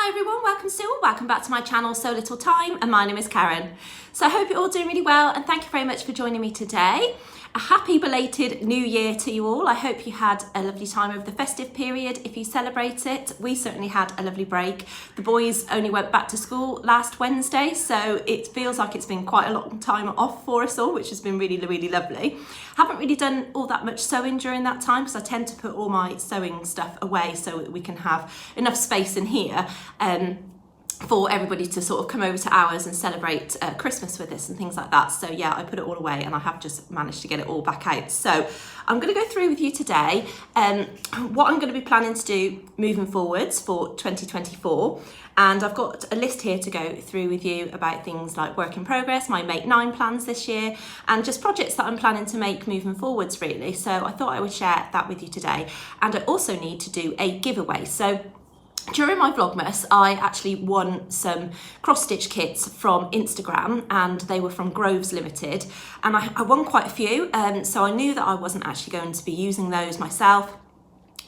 Hi everyone, welcome back to my channel So Little Time, and my name is Karen. So I hope you're all doing really well, and thank you very much for joining me today. A happy belated New Year to you all. I hope you had a lovely time over the festive period. If you celebrate it, we certainly had a lovely break. The boys only went back to school last Wednesday, so it feels like it's been quite a long time off for us all, which has been really, really lovely. Haven't really done all that much sewing during that time because I tend to put all my sewing stuff away so that we can have enough space in here for everybody to sort of come over to ours and celebrate Christmas with us and things like that. So yeah, I put it all away and I have just managed to get it all back out. So I'm going to go through with you today what I'm going to be planning to do moving forwards for 2024. And I've got a list here to go through with you about things like work in progress, my Make 9 plans this year, and just projects that I'm planning to make moving forwards really. So I thought I would share that with you today. And I also need to do a giveaway. So during my Vlogmas, I actually won some cross-stitch kits from Instagram, and they were from Groves Limited, and I won quite a few, so I knew that I wasn't actually going to be using those myself,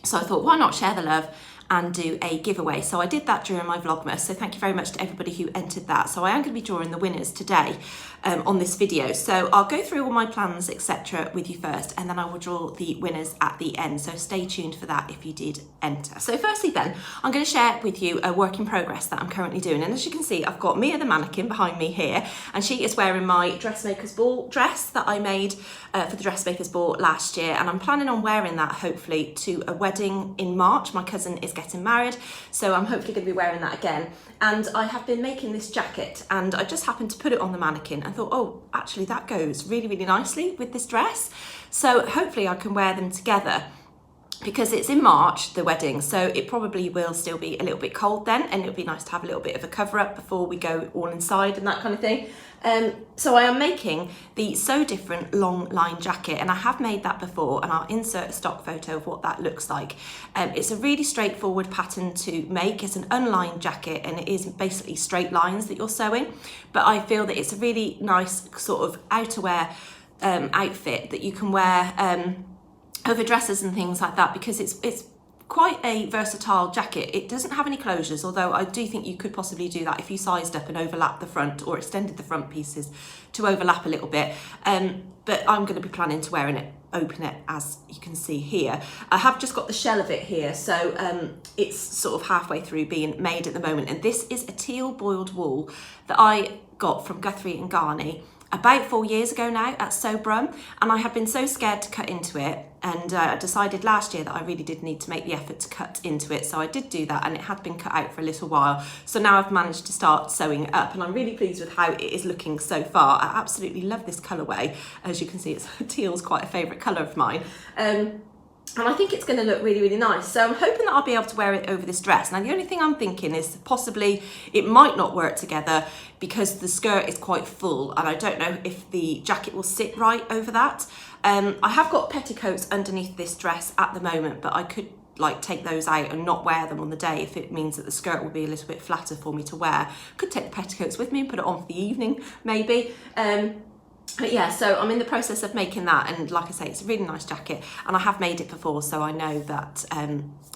so I thought, why not share the love and do a giveaway? So I did that during my Vlogmas, so thank you very much to everybody who entered that. So I am going to be drawing the winners today on this video. So I'll go through all my plans, etc. with you first, and then I will draw the winners at the end. So stay tuned for that if you did enter. So firstly then, I'm going to share with you a work in progress that I'm currently doing. And as you can see, I've got Mia the mannequin behind me here, and she is wearing my Dressmakers ball dress that I made for the Dressmakers ball last year. And I'm planning on wearing that hopefully to a wedding in March. My cousin is getting married, so I'm hopefully going to be wearing that again. And I have been making this jacket, and I just happened to put it on the mannequin and thought, oh, actually that goes really, really nicely with this dress. So hopefully I can wear them together, because it's in March, the wedding, so it probably will still be a little bit cold then, and it would be nice to have a little bit of a cover up before we go all inside and that kind of thing. So I am making the So Different long line jacket, and I have made that before, and I'll insert a stock photo of what that looks like. It's a really straightforward pattern to make. It's an unlined jacket, and it is basically straight lines that you're sewing, but I feel that it's a really nice sort of outerwear outfit that you can wear over dresses and things like that, because it's quite a versatile jacket. It doesn't have any closures, although I do think you could possibly do that if you sized up and overlapped the front or extended the front pieces to overlap a little bit. But I'm going to be planning to open it as you can see here. I have just got the shell of it here, so it's sort of halfway through being made at the moment. And this is a teal boiled wool that I got from Guthrie and Garney about 4 years ago now at Sobrum, and I had been so scared to cut into it, and I decided last year that I really did need to make the effort to cut into it, so I did do that, and it had been cut out for a little while. So now I've managed to start sewing it up, and I'm really pleased with how it is looking so far. I absolutely love this colourway. As you can see, teal's quite a favourite colour of mine. And I think it's going to look really, really nice. So I'm hoping that I'll be able to wear it over this dress. Now, the only thing I'm thinking is possibly it might not work together because the skirt is quite full, and I don't know if the jacket will sit right over that. I have got petticoats underneath this dress at the moment, but I could like take those out and not wear them on the day if it means that the skirt will be a little bit flatter for me to wear. Could take the petticoats with me and put it on for the evening, maybe. But yeah, so I'm in the process of making that, and like I say, it's a really nice jacket, and I have made it before, so I know that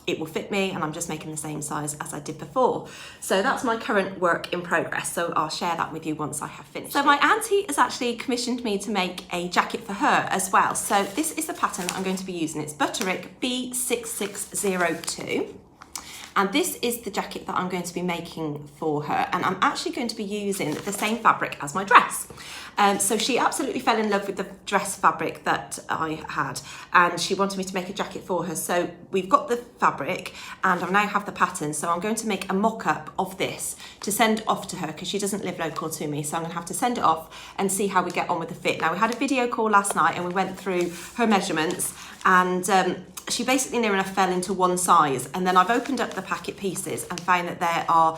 it will fit me, and I'm just making the same size as I did before. So that's my current work in progress, so I'll share that with you once I have finished. So my auntie has actually commissioned me to make a jacket for her as well. So this is the pattern that I'm going to be using. It's Butterick B6602. And this is the jacket that I'm going to be making for her, and I'm actually going to be using the same fabric as my dress. So she absolutely fell in love with the dress fabric that I had, and she wanted me to make a jacket for her. So we've got the fabric, and I now have the pattern, so I'm going to make a mock-up of this to send off to her, because she doesn't live local to me, so I'm going to have to send it off and see how we get on with the fit. Now, we had a video call last night, and we went through her measurements, and she basically near enough fell into one size, and then I've opened up the packet pieces and found that there are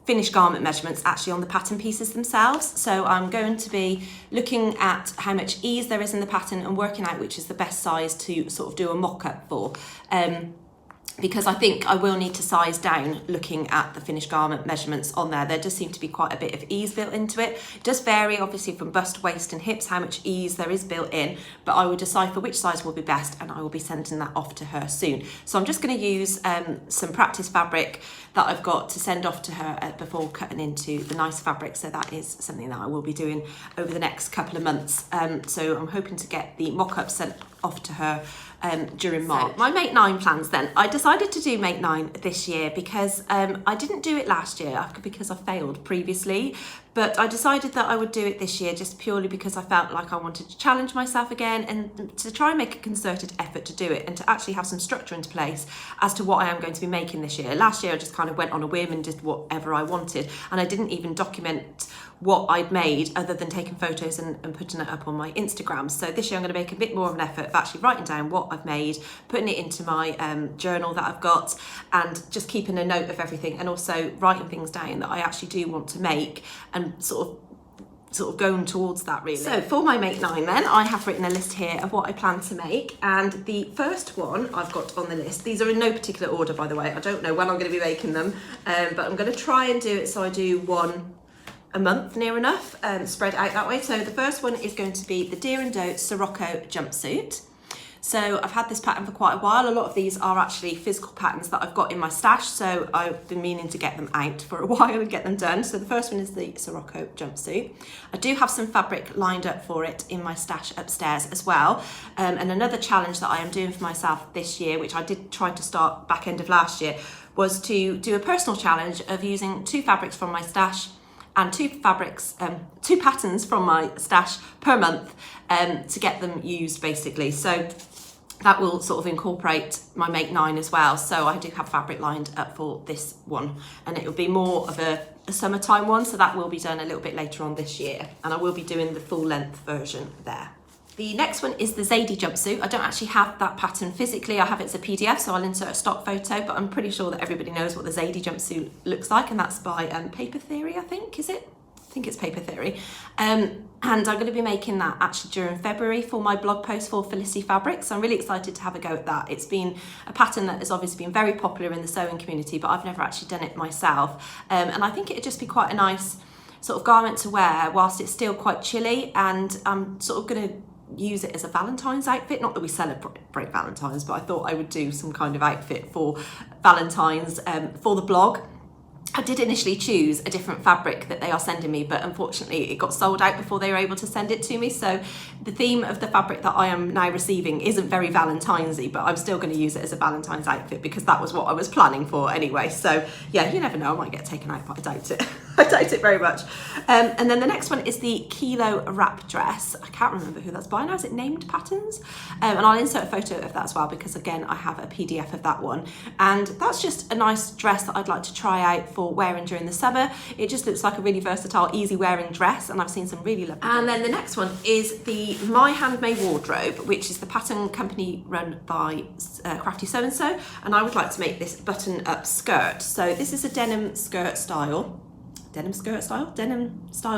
finished garment measurements actually on the pattern pieces themselves. So I'm going to be looking at how much ease there is in the pattern and working out which is the best size to sort of do a mock-up for. because I think I will need to size down looking at the finished garment measurements on there. There does seem to be quite a bit of ease built into it. It does vary obviously from bust, waist and hips how much ease there is built in, but I will decipher which size will be best and I will be sending that off to her soon. So I'm just going to use some practice fabric that I've got to send off to her before cutting into the nice fabric. So that is something that I will be doing over the next couple of months. So I'm hoping to get the mock-up sent off to her during March. So my Make 9 plans then. I decided to do Make 9 this year because I didn't do it last year because I failed previously, but I decided that I would do it this year just purely because I felt like I wanted to challenge myself again and to try and make a concerted effort to do it and to actually have some structure into place as to what I am going to be making this year. Last year I just kind of went on a whim and did whatever I wanted, and I didn't even document what I'd made other than taking photos and putting it up on my Instagram. So this year I'm going to make a bit more of an effort of actually writing down what I've made, putting it into my journal that I've got, and just keeping a note of everything, and also writing things down that I actually do want to make and sort of going towards that really. So for my Make 9 then, I have written a list here of what I plan to make, and the first one I've got on the list, these are in no particular order by the way, I don't know when I'm going to be making them, but I'm going to try and do it so I do one a month near enough, spread out that way. So the first one is going to be the Deer and Doe Sirocco jumpsuit. So I've had this pattern for quite a while. A lot of these are actually physical patterns that I've got in my stash, so I've been meaning to get them out for a while and get them done. So the first one is the Sirocco jumpsuit. I do have some fabric lined up for it in my stash upstairs as well. And another challenge that I am doing for myself this year, which I did try to start back end of last year, was to do a personal challenge of using 2 fabrics from my stash and 2 patterns from my stash per month to get them used basically. So that will sort of incorporate my Make 9 as well. So I do have fabric lined up for this one, and it will be more of a summertime one, so that will be done a little bit later on this year, and I will be doing the full length version there. The next one is the Zade jumpsuit. I don't actually have that pattern physically. I have it as a PDF, so I'll insert a stock photo, but I'm pretty sure that everybody knows what the Zade jumpsuit looks like, and that's by Paper Theory, I think, is it? I think it's Paper Theory. And I'm going to be making that actually during February for my blog post for Felicity Fabrics. So I'm really excited to have a go at that. It's been a pattern that has obviously been very popular in the sewing community, but I've never actually done it myself. And I think it'd just be quite a nice sort of garment to wear whilst it's still quite chilly, and I'm sort of going to use it as a Valentine's outfit. Not that we celebrate Valentine's, but I thought I would do some kind of outfit for Valentine's for the blog. I did initially choose a different fabric that they are sending me, but unfortunately it got sold out before they were able to send it to me. So the theme of the fabric that I am now receiving isn't very Valentine's-y, but I'm still going to use it as a Valentine's outfit because that was what I was planning for anyway. So yeah, you never know, I might get taken out, but I doubt it. I doubt it very much. And then the next one is the Kilo wrap dress. I can't remember who that's by now. Is it Named Patterns? And I'll insert a photo of that as well, because again, I have a PDF of that one. And that's just a nice dress that I'd like to try out for wearing during the summer. It just looks like a really versatile, easy wearing dress, and I've seen some really lovely. And then the next one is the My Handmade Wardrobe, which is the pattern company run by Crafty So and So, and I would like to make this button up skirt. So this is a denim style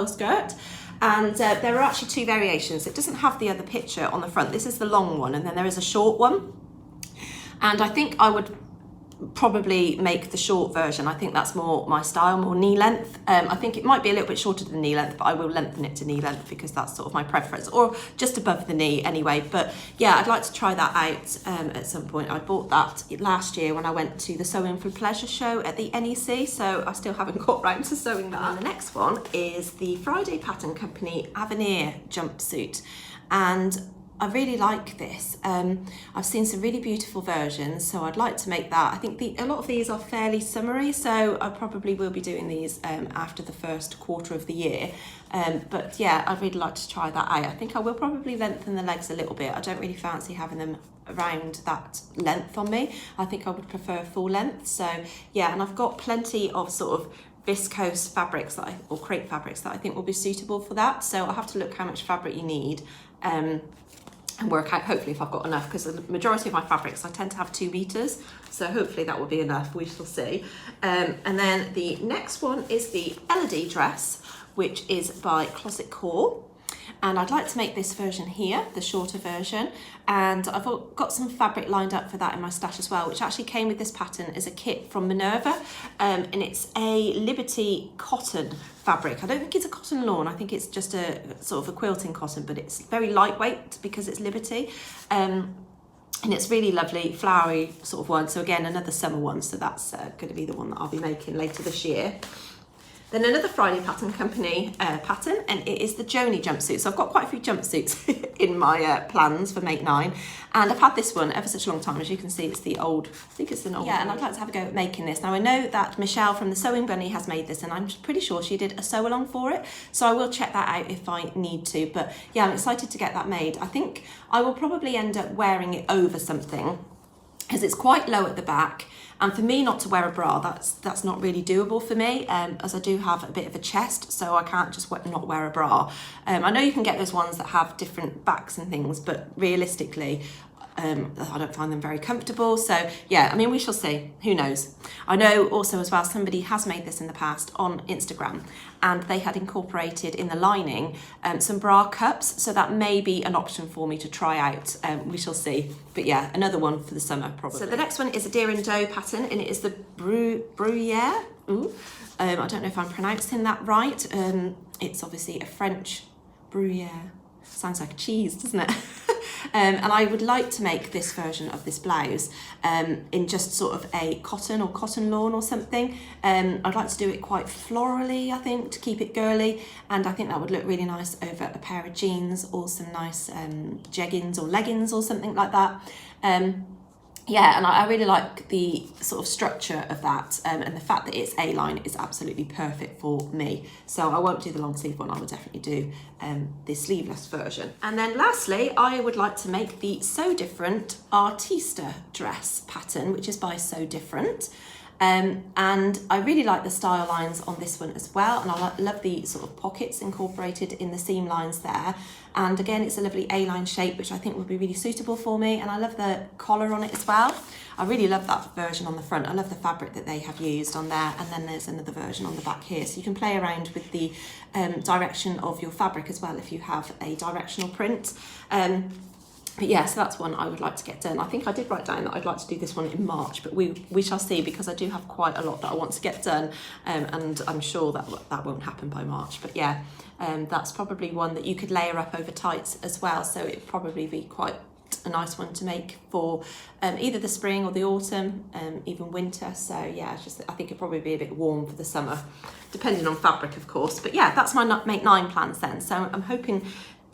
skirt, and there are actually 2 variations. It doesn't have the other picture on the front. This is the long one, and then there is a short one, and I think I would probably make the short version. I think that's more my style, more knee length. I think it might be a little bit shorter than knee length, but I will lengthen it to knee length because that's sort of my preference, or just above the knee anyway. But yeah, I'd like to try that out at some point. I bought that last year when I went to the Sewing for Pleasure show at the NEC, so I still haven't got round to sewing that. And the next one is the Friday Pattern Company Avenir jumpsuit, and I really like this. I've seen some really beautiful versions, so I'd like to make that. I think a lot of these are fairly summery, so I probably will be doing these after the first quarter of the year. But yeah, I'd really like to try that out. I think I will probably lengthen the legs a little bit. I don't really fancy having them around that length on me. I think I would prefer full length. So yeah, and I've got plenty of sort of viscose fabrics or crepe fabrics that I think will be suitable for that. So I'll have to look how much fabric you need. And work out hopefully if I've got enough, because the majority of my fabrics I tend to have 2 meters, so hopefully that will be enough. We shall see. And then the next one is the Elodie dress, which is by Closet Core, And I'd like to make this version here, the shorter version, and I've got some fabric lined up for that in my stash as well, which actually came with this pattern as a kit from Minerva, and it's a Liberty cotton fabric. I don't think it's a cotton lawn, I think it's just a sort of a quilting cotton, but it's very lightweight because it's Liberty. And it's really lovely, flowery sort of one. So again, another summer one. So that's going to be the one that I'll be making later this year. Then another Friday Pattern Company pattern, and it is the Joni jumpsuit. So I've got quite a few jumpsuits in my plans for Make 9, and I've had this one ever such a long time. As you can see, it's the old, I think it's an old. Yeah, and I'd like to have a go at making this. Now I know that Michelle from the Sewing Bunny has made this, and I'm pretty sure she did a sew along for it. So I will check that out if I need to. But yeah, I'm excited to get that made. I think I will probably end up wearing it over something, because it's quite low at the back, and for me not to wear a bra, that's not really doable for me, as I do have a bit of a chest, so I can't just not wear a bra. I know you can get those ones that have different backs and things, but realistically I don't find them very comfortable. So yeah, I mean, we shall see, who knows. I know also as well, somebody has made this in the past on Instagram, and they had incorporated in the lining some bra cups, so that may be an option for me to try out. We shall see. But yeah, another one for the summer probably. So the next one is a Deer and Doe pattern, and it is the Bruyere. I don't know if I'm pronouncing that right. It's obviously a French Bruyere. Sounds like a cheese, doesn't it? And I would like to make this version of this blouse in just sort of a cotton or cotton lawn or something. I'd like to do it quite florally, I think, to keep it girly, and I think that would look really nice over a pair of jeans or some nice jeggings or leggings or something like that. Yeah, and I really like the sort of structure of that, and the fact that it's A-line is absolutely perfect for me. So I won't do the long sleeve one, I will definitely do the sleeveless version. And then lastly, I would like to make the So Different Artista dress pattern, which is by So Different. And I really like the style lines on this one as well, and I love the sort of pockets incorporated in the seam lines there. And again, it's a lovely A-line shape, which I think would be really suitable for me, and I love the collar on it as well. I really love that version on the front. I love the fabric that they have used on there, and then there's another version on the back here, so you can play around with the direction of your fabric as well if you have a directional print. But yeah, so that's one I would like to get done. I think I did write down that I'd like to do this one in March, but we shall see, because I do have quite a lot that I want to get done, and I'm sure that that won't happen by March. But yeah, that's probably one that you could layer up over tights as well, so it'd probably be quite a nice one to make for either the spring or the autumn, even winter. So yeah, it's just, I think it'd probably be a bit warm for the summer, depending on fabric, of course. But yeah, that's my Make 9 plans then. So I'm hoping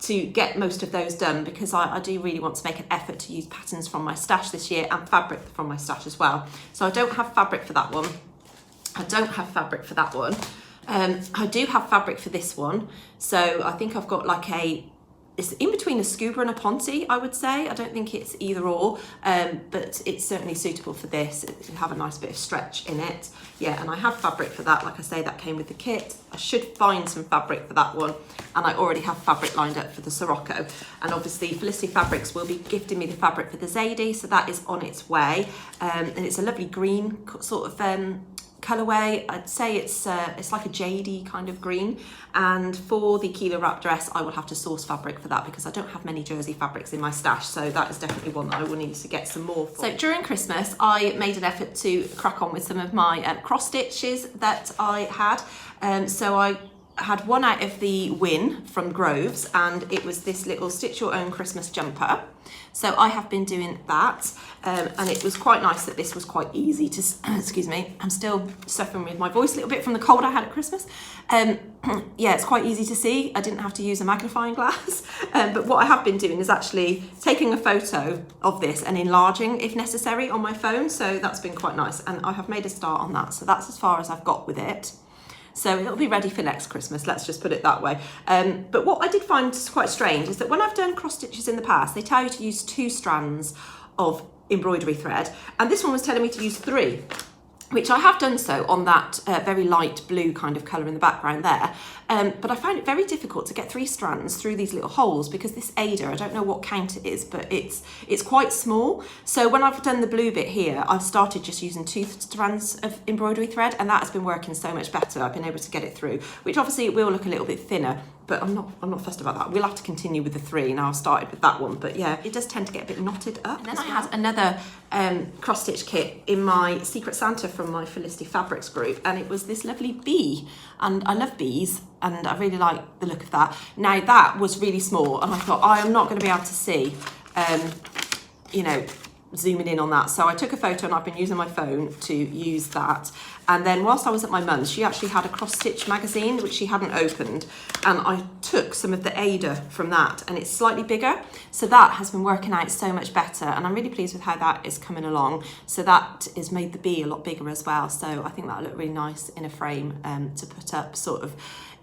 to get most of those done, because I do really want to make an effort to use patterns from my stash this year and fabric from my stash as well. So I don't have fabric for that one. I don't have fabric for that one. I do have fabric for this one. So I think I've got like it's in between a scuba and a ponte, I would say. I don't think it's either or, but it's certainly suitable for this. It'll have a nice bit of stretch in it. Yeah, and I have fabric for that. Like I say, that came with the kit. I should find some fabric for that one, and I already have fabric lined up for the Sirocco. And obviously Felicity Fabrics will be gifting me the fabric for the Zade, so that is on its way. And it's a lovely green sort of colourway. I'd say it's like a jadey kind of green, and for the Kilo wrap dress I will have to source fabric for that, because I don't have many jersey fabrics in my stash, so that is definitely one that I will need to get some more for. So during Christmas I made an effort to crack on with some of my cross stitches that I had. So I had one out of the Win from Groves, and it was this little stitch your own Christmas jumper. So I have been doing that, and it was quite nice that this was quite easy to, excuse me, I'm still suffering with my voice a little bit from the cold I had at Christmas. Yeah, it's quite easy to see. I didn't have to use a magnifying glass, but what I have been doing is actually taking a photo of this and enlarging if necessary on my phone, so that's been quite nice, and I have made a start on that, so that's as far as I've got with it. So it'll be ready for next Christmas, let's just put it that way. But what I did find quite strange is that when I've done cross stitches in the past, they tell you to use 2 strands of embroidery thread, and this one was telling me to use 3, which I have done so on that very light blue kind of colour in the background there. But I found it very difficult to get 3 strands through these little holes, because this Ada, I don't know what count it is, but it's quite small. So when I've done the blue bit here, I've started just using 2 strands of embroidery thread, and that has been working so much better. I've been able to get it through, which obviously it will look a little bit thinner, but I'm not fussed about that. We'll have to continue with the 3. Now I've started with that one, but yeah, it does tend to get a bit knotted up. And then I had another cross stitch kit in my Secret Santa from my Felicity Fabrics group, and it was this lovely bee, and I love bees and I really like the look of that. Now that was really small, and I thought I am not going to be able to see you know, zooming in on that, so I took a photo and I've been using my phone to use that. And then whilst I was at my mum's, she actually had a cross stitch magazine which she hadn't opened, and I took some of the Ada from that, and it's slightly bigger, so that has been working out so much better, and I'm really pleased with how that is coming along. So that has made the bee a lot bigger as well, so I think that'll look really nice in a frame to put up sort of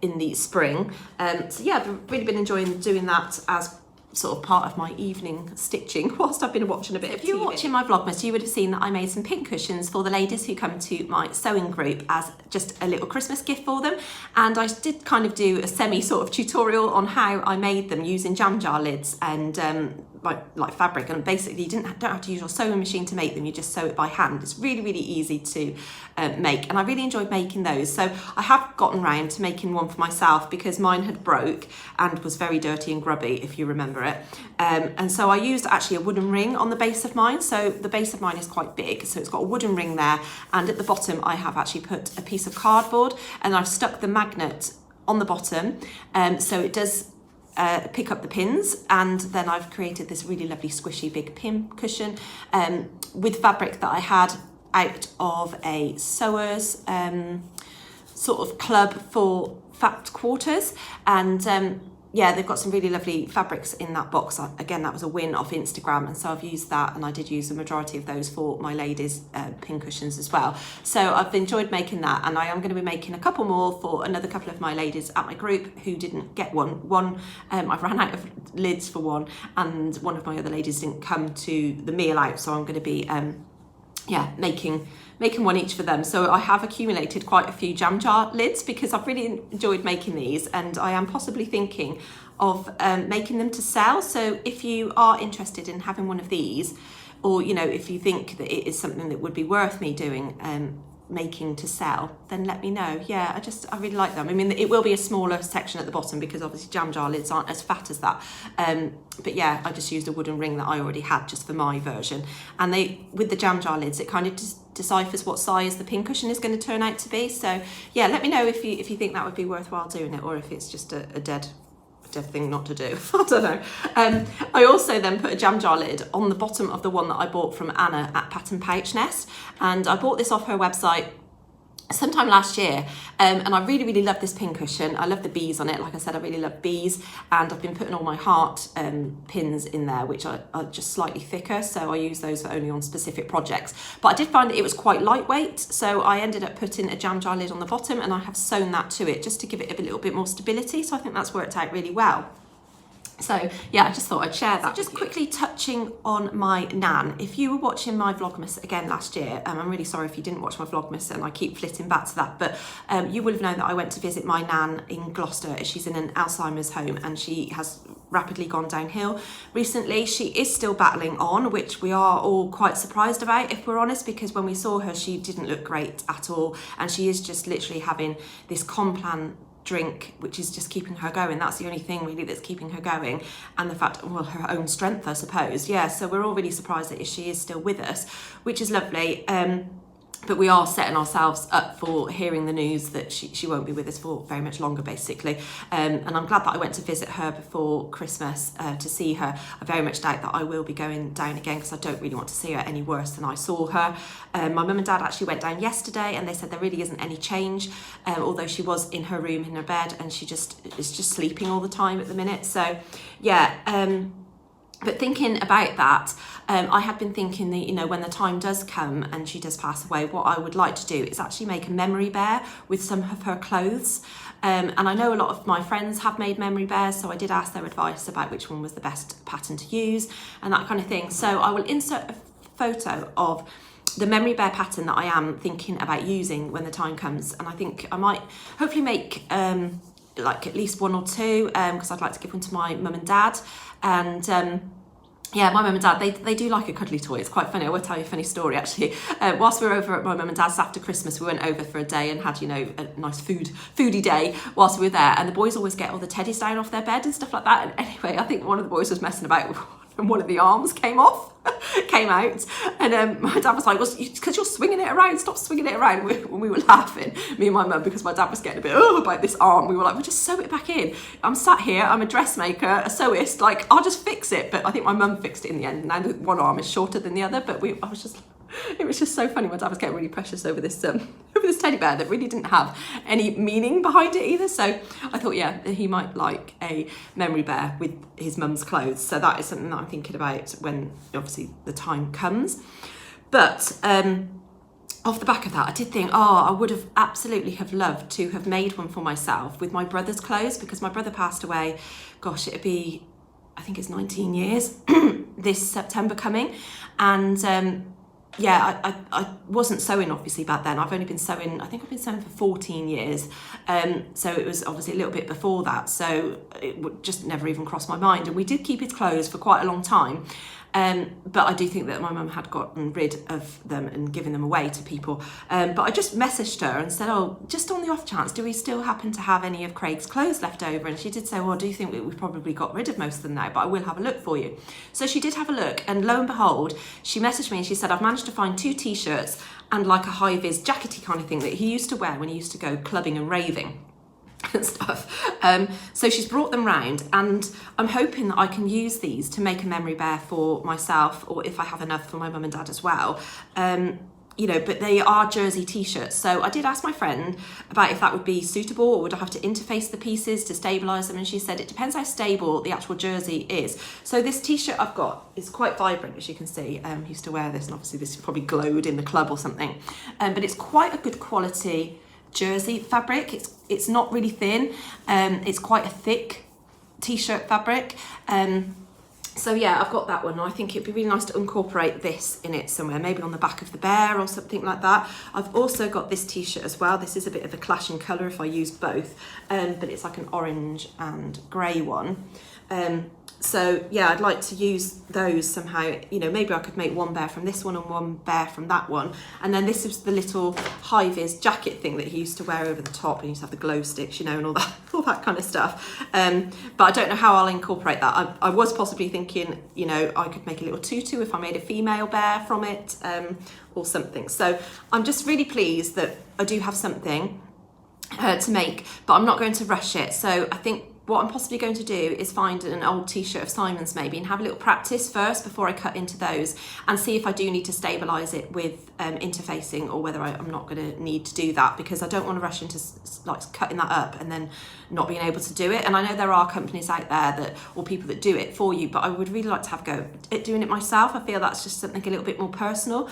in the spring. So yeah, I've really been enjoying doing that as sort of part of my evening stitching whilst I've been watching a bit of TV. If you were watching my Vlogmas, you would have seen that I made some pink cushions for the ladies who come to my sewing group as just a little Christmas gift for them, and I did kind of do a semi sort of tutorial on how I made them using jam jar lids and like fabric, and basically you don't have to use your sewing machine to make them, you just sew it by hand. It's really easy to make, and I really enjoyed making those. So I have gotten round to making one for myself because mine had broke and was very dirty and grubby, if you remember it, and so I used actually a wooden ring on the base of mine. So the base of mine is quite big, so it's got a wooden ring there, and at the bottom I have actually put a piece of cardboard, and I've stuck the magnet on the bottom, so it does pick up the pins, and then I've created this really lovely squishy big pin cushion with fabric that I had out of a sewer's sort of club for fat quarters, and yeah, they've got some really lovely fabrics in that box. Again, that was a win off Instagram, and so I've used that, and I did use the majority of those for my ladies' pin cushions as well. So I've enjoyed making that, and I am going to be making a couple more for another couple of my ladies at my group who didn't get one. I've ran out of lids for one, and one of my other ladies didn't come to the meal out, so I'm going to be yeah, making one each for them. So I have accumulated quite a few jam jar lids because I've really enjoyed making these, and I am possibly thinking of making them to sell. So if you are interested in having one of these, or you know, if you think that it is something that would be worth me doing, making to sell, then let me know. Yeah, I really like them. I mean, it will be a smaller section at the bottom because obviously jam jar lids aren't as fat as that, but yeah, I just used a wooden ring that I already had just for my version, and with the jam jar lids it kind of deciphers what size the pin cushion is going to turn out to be. So yeah, let me know if you think that would be worthwhile doing it, or if it's just a dead thing not to do. I don't know. I also then put a jam jar lid on the bottom of the one that I bought from Anna at Pattern Pouch Nest, and I bought this off her website sometime last year, and I really love this pin cushion. I love the bees on it. Like I said, I really love bees, and I've been putting all my heart pins in there, which are just slightly thicker, so I use those only on specific projects. But I did find that it was quite lightweight, so I ended up putting a jam jar lid on the bottom, and I have sewn that to it just to give it a little bit more stability, so I think that's worked out really well. So yeah, I just thought I'd share that. So just quickly touching on my nan. If you were watching my Vlogmas again last year, I'm really sorry if you didn't watch my Vlogmas, and I keep flitting back to that, but you will have known that I went to visit my nan in Gloucester. She's in an Alzheimer's home, and she has rapidly gone downhill recently. She is still battling on, which we are all quite surprised about, if we're honest, because when we saw her, she didn't look great at all, and she is just literally having this Complan drink, which is just keeping her going. That's the only thing really that's keeping her going, and the fact, well, her own strength, I suppose. Yeah, so we're all really surprised that she is still with us, which is lovely. But we are setting ourselves up for hearing the news that she won't be with us for very much longer, basically. And I'm glad that I went to visit her before Christmas to see her. I very much doubt that I will be going down again because I don't really want to see her any worse than I saw her. My mum and dad actually went down yesterday, and they said there really isn't any change, although she was in her room in her bed, and she is just sleeping all the time at the minute. So yeah, but thinking about that, I had been thinking that, you know, when the time does come and she does pass away, what I would like to do is actually make a memory bear with some of her clothes. And I know a lot of my friends have made memory bears, so I did ask their advice about which one was the best pattern to use and that kind of thing. So I will insert a photo of the memory bear pattern that I am thinking about using when the time comes. And I think I might hopefully make like at least one or two, because I'd like to give one to my mum and dad, and yeah, my mum and dad, they do like a cuddly toy. It's quite funny. I will tell you a funny story, actually. Whilst we were over at my mum and dad's after Christmas, we went over for a day and had, you know, a nice foodie day whilst we were there. And the boys always get all the teddies down off their bed and stuff like that. And anyway, I think one of the boys was messing about and one of the arms came out. And my dad was like, well, because you're swinging it around, stop swinging it around. We were laughing, me and my mum, because my dad was getting a bit about this arm. We were like, we'll just sew it back in. I'm sat here, I'm a dressmaker, a sewist, like, I'll just fix it. But I think my mum fixed it in the end. Now one arm is shorter than the other, but it was just so funny. My dad was getting really precious over this teddy bear that really didn't have any meaning behind it either. So I thought, yeah, he might like a memory bear with his mum's clothes. So that is something that I'm thinking about when obviously the time comes. But off the back of that, I did think, I would have absolutely have loved to have made one for myself with my brother's clothes, because my brother passed away, gosh, it'd be, I think it's 19 years this September coming. And yeah, I wasn't sewing obviously back then. I've only been sewing, I think I've been sewing for 14 years. So it was obviously a little bit before that. So it would just never even cross my mind. And we did keep his clothes for quite a long time. But I do think that my mum had gotten rid of them and given them away to people. But I just messaged her and said, just on the off chance, do we still happen to have any of Craig's clothes left over? And she did say, well, I do think we've probably got rid of most of them now, but I will have a look for you. So she did have a look, and lo and behold, she messaged me and she said, I've managed to find 2 t-shirts and like a high-vis jackety kind of thing that he used to wear when he used to go clubbing and raving and stuff. So she's brought them round, and I'm hoping that I can use these to make a memory bear for myself, or if I have enough for my mum and dad as well. You know, but they are jersey t-shirts. So I did ask my friend about if that would be suitable, or would I have to interface the pieces to stabilise them, and she said it depends how stable the actual jersey is. So this t-shirt I've got is quite vibrant, as you can see. He used to wear this, and obviously this probably glowed in the club or something. But it's quite a good quality jersey fabric. It's not really thin. It's quite a thick t-shirt fabric. So yeah, I've got that one. I think it'd be really nice to incorporate this in it somewhere, maybe on the back of the bear or something like that. I've also got this t-shirt as well. This is a bit of a clash in colour if I use both, but it's like an orange and grey one. So yeah, I'd like to use those somehow. You know, maybe I could make one bear from this one and one bear from that one. And then this is the little high-vis jacket thing that he used to wear over the top, and he used to have the glow sticks, you know, and all that kind of stuff. But I don't know how I'll incorporate that. I was possibly thinking, you know, I could make a little tutu if I made a female bear from it, or something. So I'm just really pleased that I do have something to make, but I'm not going to rush it. So I think what I'm possibly going to do is find an old t-shirt of Simon's maybe, and have a little practice first before I cut into those, and see if I do need to stabilise it with interfacing, or whether I'm not going to need to do that, because I don't want to rush into like cutting that up and then not being able to do it. And I know there are companies out there or people that do it for you, but I would really like to have a go at doing it myself. I feel that's just something a little bit more personal.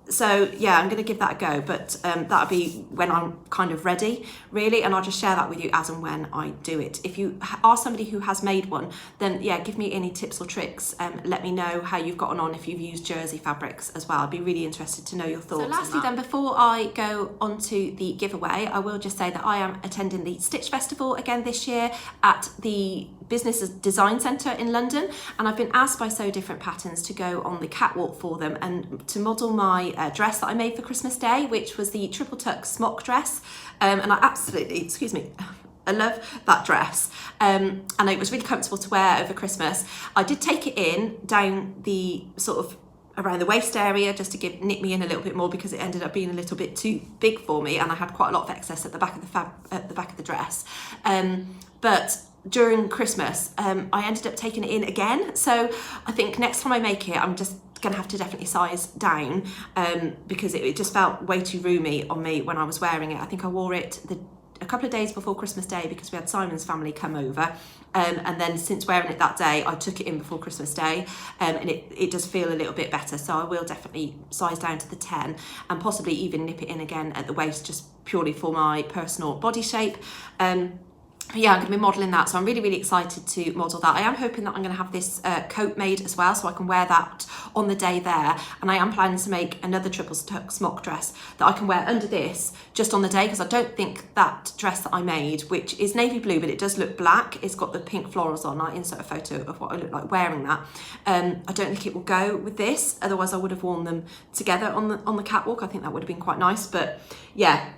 So yeah, I'm going to give that a go, but that'll be when I'm kind of ready, really, and I'll just share that with you as and when I do it. If you are somebody who has made one, then yeah, give me any tips or tricks. Let me know how you've gotten on if you've used jersey fabrics as well. I'd be really interested to know your thoughts. So lastly then, before I go on to the giveaway, I will just say that I am attending the Stitch Festival again this year at the Business Design Centre in London, and I've been asked by So Different Patterns to go on the catwalk for them and to model my dress that I made for Christmas Day, which was the triple tuck smock dress, and I absolutely, I love that dress, and it was really comfortable to wear over Christmas. I did take it in down the sort of around the waist area just to knit me in a little bit more, because it ended up being a little bit too big for me, and I had quite a lot of excess at the back of the dress. But during Christmas, I ended up taking it in again. So I think next time I make it, I'm just gonna have to definitely size down, because it just felt way too roomy on me when I was wearing it. I think I wore it a couple of days before Christmas Day because we had Simon's family come over, and then since wearing it that day, I took it in before Christmas Day, and it does feel a little bit better. So I will definitely size down to the 10 and possibly even nip it in again at the waist, just purely for my personal body shape. yeah, I'm going to be modelling that, so I'm really, really excited to model that. I am hoping that I'm going to have this coat made as well, so I can wear that on the day there, and I am planning to make another triple tuck smock dress that I can wear under this just on the day, because I don't think that dress that I made, which is navy blue but it does look black, it's got the pink florals on. I insert a photo of what I look like wearing that. I don't think it will go with this, otherwise I would have worn them together on the catwalk. I think that would have been quite nice, but yeah.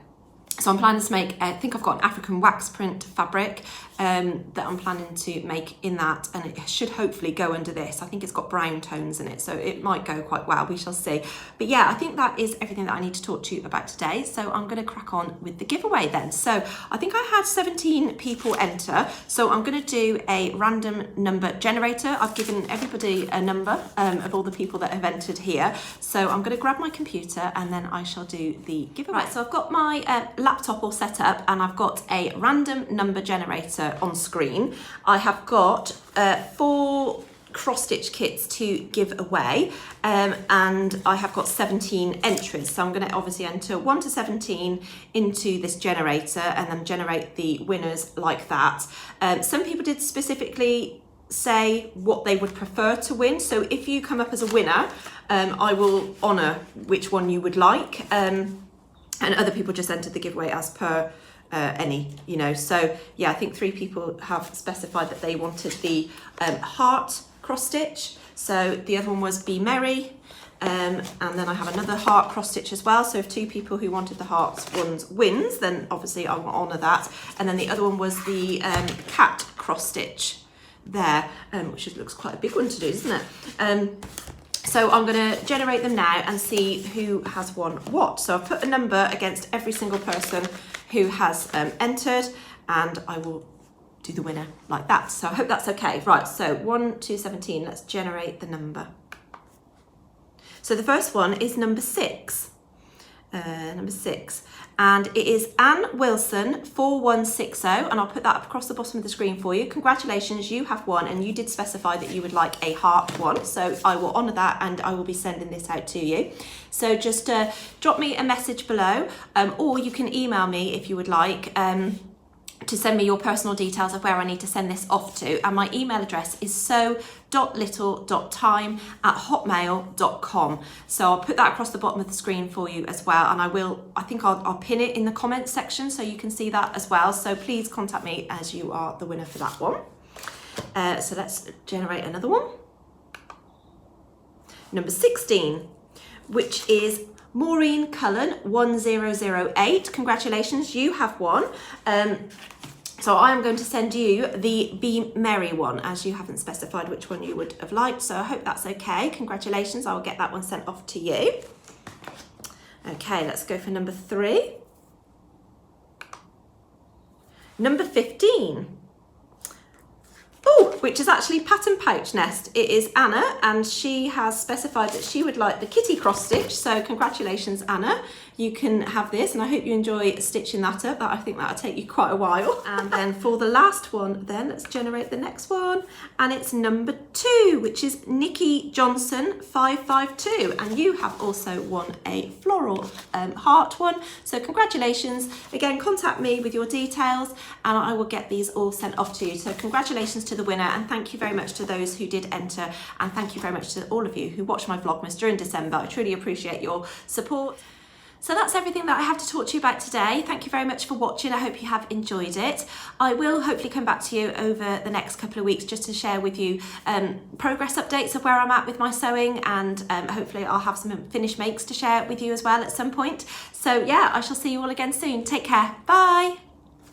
So I'm planning to make, I think I've got an African wax print fabric that I'm planning to make in that, and it should hopefully go under this. I think it's got brown tones in it, so it might go quite well, we shall see. But yeah, I think that is everything that I need to talk to you about today. So I'm going to crack on with the giveaway then. So I think I had 17 people enter, so I'm going to do a random number generator. I've given everybody a number of all the people that have entered here. So I'm going to grab my computer and then I shall do the giveaway. Right, so I've got my laptop all set up and I've got a random number generator on screen. I have got 4 cross-stitch kits to give away, and I have got 17 entries. So I'm going to obviously enter 1 to 17 into this generator and then generate the winners like that. Some people did specifically say what they would prefer to win. So if you come up as a winner, I will honour which one you would like. And other people just entered the giveaway as per any, you know. So yeah, I think 3 people have specified that they wanted the heart cross stitch. So the other one was Be Merry, and then I have another heart cross stitch as well. So if 2 people who wanted the hearts ones wins, then obviously I will honour that. And then the other one was the cat cross stitch there, which looks quite a big one to do, doesn't it? So I'm going to generate them now and see who has won what. So I've put a number against every single person who has entered, and I will do the winner like that. So I hope that's okay. Right, so 1 to 17, let's generate the number. So the first one is number 6. Number 6. And it is Anne Wilson 4160, and I'll put that across the bottom of the screen for you. Congratulations, you have won, and you did specify that you would like a heart one, so I will honour that and I will be sending this out to you. So just drop me a message below, or you can email me if you would like, to send me your personal details of where I need to send this off to, and my email address is so.little.time@hotmail.com. So I'll put that across the bottom of the screen for you as well, and I think I'll pin it in the comments section so you can see that as well. So please contact me as you are the winner for that one. So let's generate another one. Number 16, which is Maureen Cullen 1008. Congratulations, you have won. So I am going to send you the Be Merry one, as you haven't specified which one you would have liked. So I hope that's okay. Congratulations, I will get that one sent off to you. Okay, let's go for number 3. Number 15. Oh, which is actually Pattern Pouch Nest. It is Anna, and she has specified that she would like the kitty cross stitch. So congratulations, Anna. You can have this, and I hope you enjoy stitching that up. I think that'll take you quite a while. And then for the last one, then let's generate the next one. And it's number 2, which is Nikki Johnson 552. And you have also won a floral heart one. So congratulations. Again, contact me with your details and I will get these all sent off to you. So congratulations to the winner, and thank you very much to those who did enter, and thank you very much to all of you who watched my Vlogmas during December. I truly appreciate your support. So that's everything that I have to talk to you about today. Thank you very much for watching. I hope you have enjoyed it. I will hopefully come back to you over the next couple of weeks just to share with you progress updates of where I'm at with my sewing, and hopefully I'll have some finished makes to share with you as well at some point. So yeah, I shall see you all again soon. Take care. Bye.